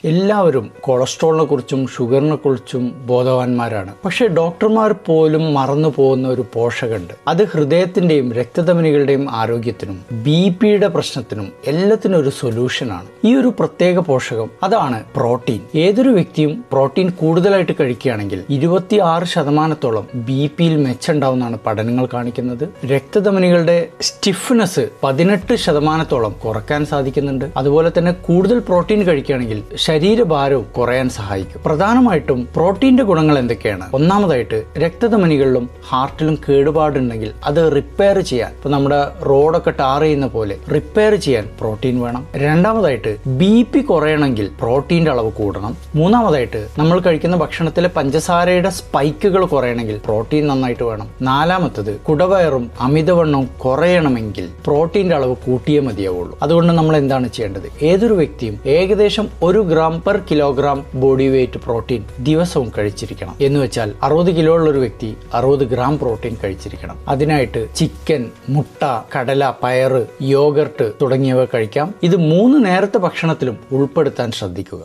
എല്ലാവരും കൊളസ്ട്രോളിനെ കുറിച്ചും ഷുഗറിനെ കുറിച്ചും ബോധവാന്മാരാണ്. പക്ഷേ ഡോക്ടർമാർ പോലും മറന്നു പോകുന്ന ഒരു പോഷകമുണ്ട്. അത് ഹൃദയത്തിന്റെയും രക്തധമനികളുടെയും ആരോഗ്യത്തിനും BP-യുടെ പ്രശ്നത്തിനും എല്ലാത്തിനും ഒരു സൊല്യൂഷനാണ്. ഈ ഒരു പ്രത്യേക പോഷകം അതാണ് പ്രോട്ടീൻ. ഏതൊരു വ്യക്തിയും പ്രോട്ടീൻ കൂടുതലായിട്ട് കഴിക്കുകയാണെങ്കിൽ 26% BP-യിൽ മെച്ചമുണ്ടാവുന്നതാണ് പഠനങ്ങൾ കാണിക്കുന്നത്. രക്തധമനികളുടെ സ്റ്റിഫ്നെസ് 18% കുറയ്ക്കാൻ സാധിക്കുന്നുണ്ട്. അതുപോലെ തന്നെ കൂടുതൽ പ്രോട്ടീൻ കഴിക്കുകയാണെങ്കിൽ ശരീരഭാരവും കുറയാൻ സഹായിക്കും. പ്രധാനമായിട്ടും പ്രോട്ടീന്റെ ഗുണങ്ങൾ എന്തൊക്കെയാണ്? ഒന്നാമതായിട്ട് രക്തധമനികളിലും ഹാർട്ടിലും കേടുപാടുണ്ടെങ്കിൽ അത് റിപ്പയർ ചെയ്യാൻ, ഇപ്പൊ നമ്മുടെ റോഡൊക്കെ ടാർ ചെയ്യുന്ന പോലെ റിപ്പയർ ചെയ്യാൻ പ്രോട്ടീൻ വേണം. രണ്ടാമതായിട്ട് BP കുറയണമെങ്കിൽ പ്രോട്ടീന്റെ അളവ് കൂടണം. മൂന്നാമതായിട്ട് നമ്മൾ കഴിക്കുന്ന ഭക്ഷണത്തിലെ പഞ്ചസാരയുടെ സ്പൈക്കുകൾ കുറയണമെങ്കിൽ പ്രോട്ടീൻ നന്നായിട്ട് വേണം. നാലാമത്തത് കുടവയറും അമിതവണ്ണവും കുറയണമെങ്കിൽ പ്രോട്ടീന്റെ അളവ് കൂട്ടിയേ മതിയാവുള്ളൂ. അതുകൊണ്ട് നമ്മൾ എന്താണ് ചെയ്യേണ്ടത്? ഏതൊരു വ്യക്തിയും ഏകദേശം 1 gram per kilogram body weight protein ദിവസവും കഴിച്ചിരിക്കണം. എന്ന് വെച്ചാൽ 60 കിലോ ഉള്ള ഒരു വ്യക്തി 60 ഗ്രാം പ്രോട്ടീൻ കഴിച്ചിരിക്കണം. അതിനായിട്ട് ചിക്കൻ, മുട്ട, കടല, പയറ്, യോഗർട്ട് തുടങ്ങിയവ കഴിക്കാം. ഇത് 3 നേരത്തെ ഭക്ഷണത്തിലും ഉൾപ്പെടുത്താൻ ശ്രദ്ധിക്കുക.